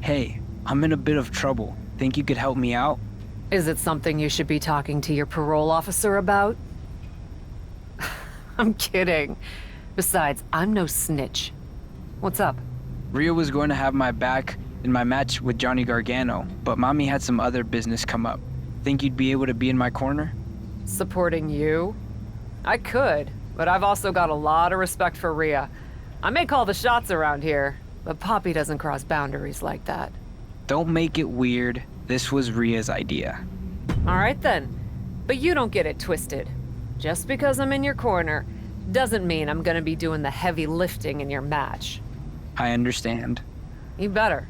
Hey, I'm in a bit of trouble. Think you could help me out? Is it something you should be talking to your parole officer about? I'm kidding. Besides, I'm no snitch. What's up? Rhea was going to have my back in my match with Johnny Gargano, but Mommy had some other business come up. Think you'd be able to be in my corner? Supporting you? I could, but I've also got a lot of respect for Rhea. I may call the shots around here, but Poppy doesn't cross boundaries like that. Don't make it weird. This was Rhea's idea. All right then. But you don't get it twisted. Just because I'm in your corner doesn't mean I'm gonna be doing the heavy lifting in your match. I understand. You better.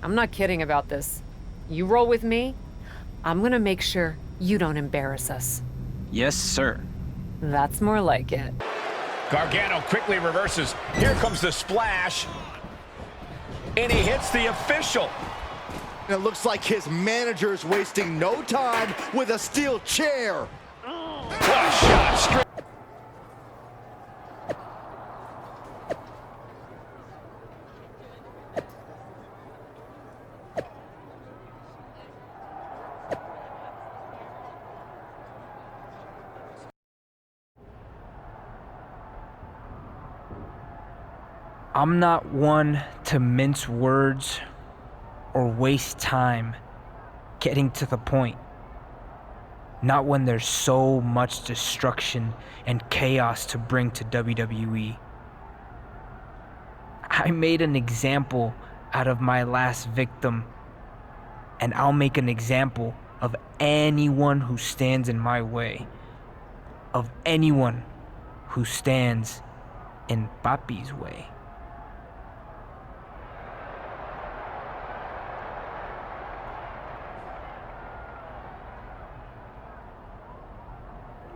I'm not kidding about this. You roll with me, I'm gonna make sure you don't embarrass us. Yes, sir. That's more like it. Gargano quickly reverses. Here comes the splash. And he hits the official. It looks like his manager's wasting no time with a steel chair. What a shot. Straight. I'm not one to mince words or waste time getting to the point. Not when there's so much destruction and chaos to bring to WWE. I made an example out of my last victim, and I'll make an example of anyone who stands in my way. Of anyone who stands in Papi's way.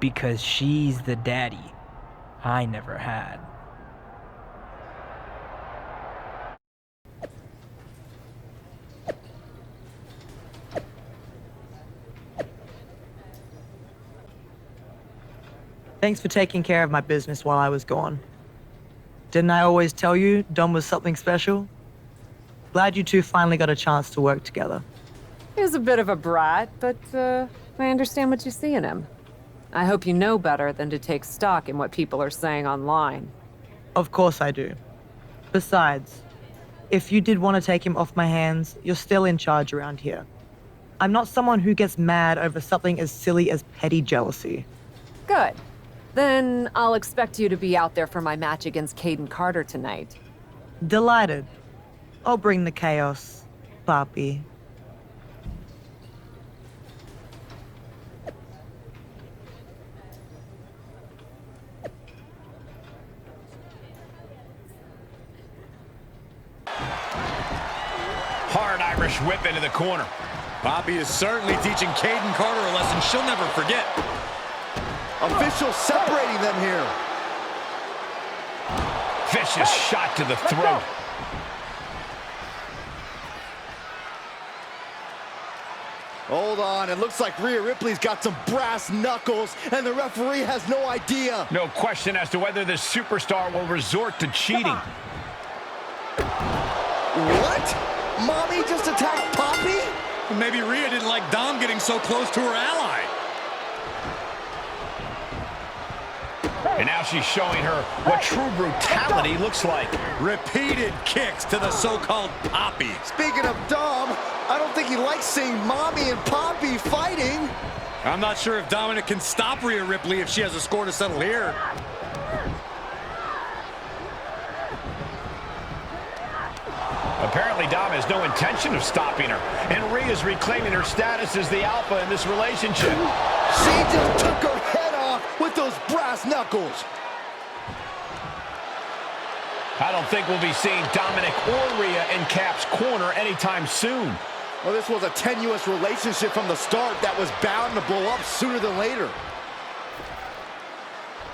Because she's the daddy I never had. Thanks for taking care of my business while I was gone. Didn't I always tell you Dom was something special? Glad you two finally got a chance to work together. He was a bit of a brat, but I understand what you see in him. I hope you know better than to take stock in what people are saying online. Of course I do. Besides, if you did want to take him off my hands, you're still in charge around here. I'm not someone who gets mad over something as silly as petty jealousy. Good. Then I'll expect you to be out there for my match against Caden Carter tonight. Delighted. I'll bring the chaos, Papi. Hard Irish whip into the corner. Poppy is certainly teaching Caden Carter a lesson she'll never forget. Officials separating them here. Vicious shot to the throat. Hold on, it looks like Rhea Ripley's got some brass knuckles, and the referee has no idea. No question as to whether this superstar will resort to cheating. What? Mommy just attacked Poppy? Maybe Rhea didn't like Dom getting so close to her ally. And now she's showing her what true brutality looks like. Repeated kicks to the so-called Poppy. Speaking of Dom, I don't think he likes seeing Mommy and Poppy fighting. I'm not sure if Dominic can stop Rhea Ripley if she has a score to settle here. Apparently, Dom has no intention of stopping her. And Rhea's reclaiming her status as the alpha in this relationship. She just took her head off with those brass knuckles. I don't think we'll be seeing Dominic or Rhea in Cap's corner anytime soon. Well, this was a tenuous relationship from the start that was bound to blow up sooner than later.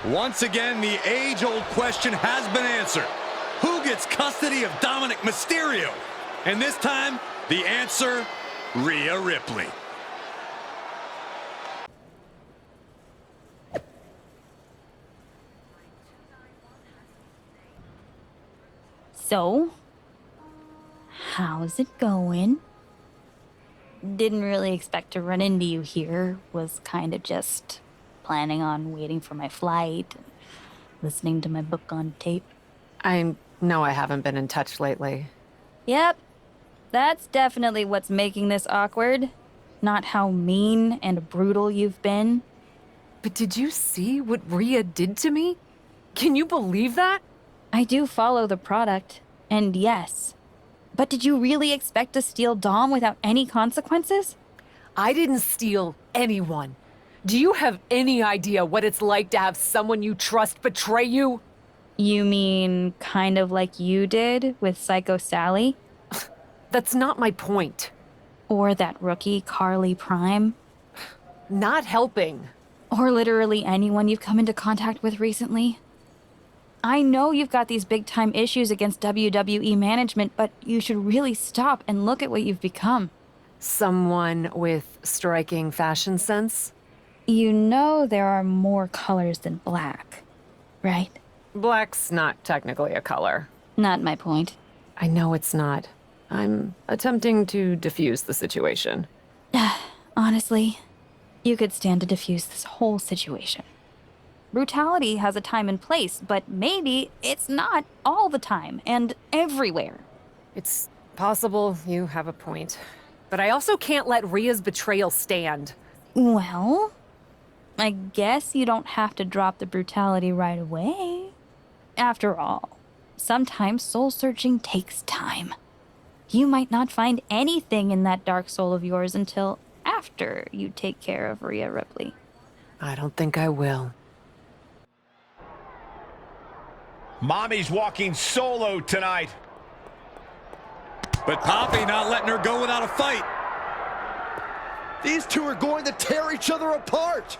Once again, the age-old question has been answered. Who gets custody of Dominic Mysterio? And this time, the answer, Rhea Ripley. So, How's it going? Didn't really expect to run into you here. Was kind of just planning on waiting for my flight, and listening to my book on tape. I know I haven't been in touch lately. Yep, that's definitely what's making this awkward. Not how mean and brutal you've been. But did you see what Rhea did to me? Can you believe that? I do follow the product, and yes. But did you really expect to steal Dom without any consequences? I didn't steal anyone. Do you have any idea what it's like to have someone you trust betray you? You mean kind of like you did with Psycho Sally? That's not my point. Or that rookie Carly Prime? Not helping. Or literally anyone you've come into contact with recently? I know you've got these big-time issues against WWE management, but you should really stop and look at what you've become. Someone with striking fashion sense? You know there are more colors than black, right? Black's not technically a color. Not my point. I know it's not. I'm attempting to diffuse the situation. Honestly, you could stand to diffuse this whole situation. Brutality has a time and place, but maybe it's not all the time and everywhere. It's possible you have a point. But I also can't let Rhea's betrayal stand. Well, I guess you don't have to drop the brutality right away. After all, sometimes soul-searching takes time. You might not find anything in that dark soul of yours until after you take care of Rhea Ripley. I don't think I will. Mommy's walking solo tonight. But Poppy not letting her go without a fight. These two are going to tear each other apart.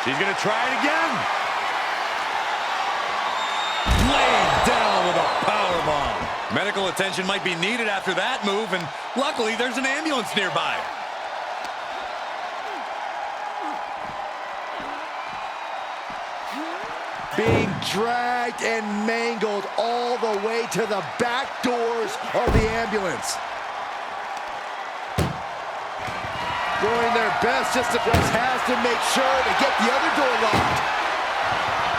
She's gonna try it again. Laid down with a powerbomb. Medical attention might be needed after that move, and luckily there's an ambulance nearby. Being dragged and mangled all the way to the back doors of the ambulance. Doing their best just has to make sure to get the other door locked.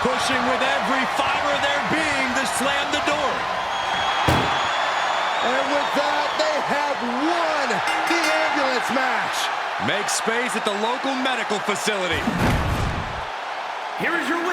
Pushing with every fiber of their being to slam the door. And with that, they have won the ambulance match. Make space at the local medical facility. Here is your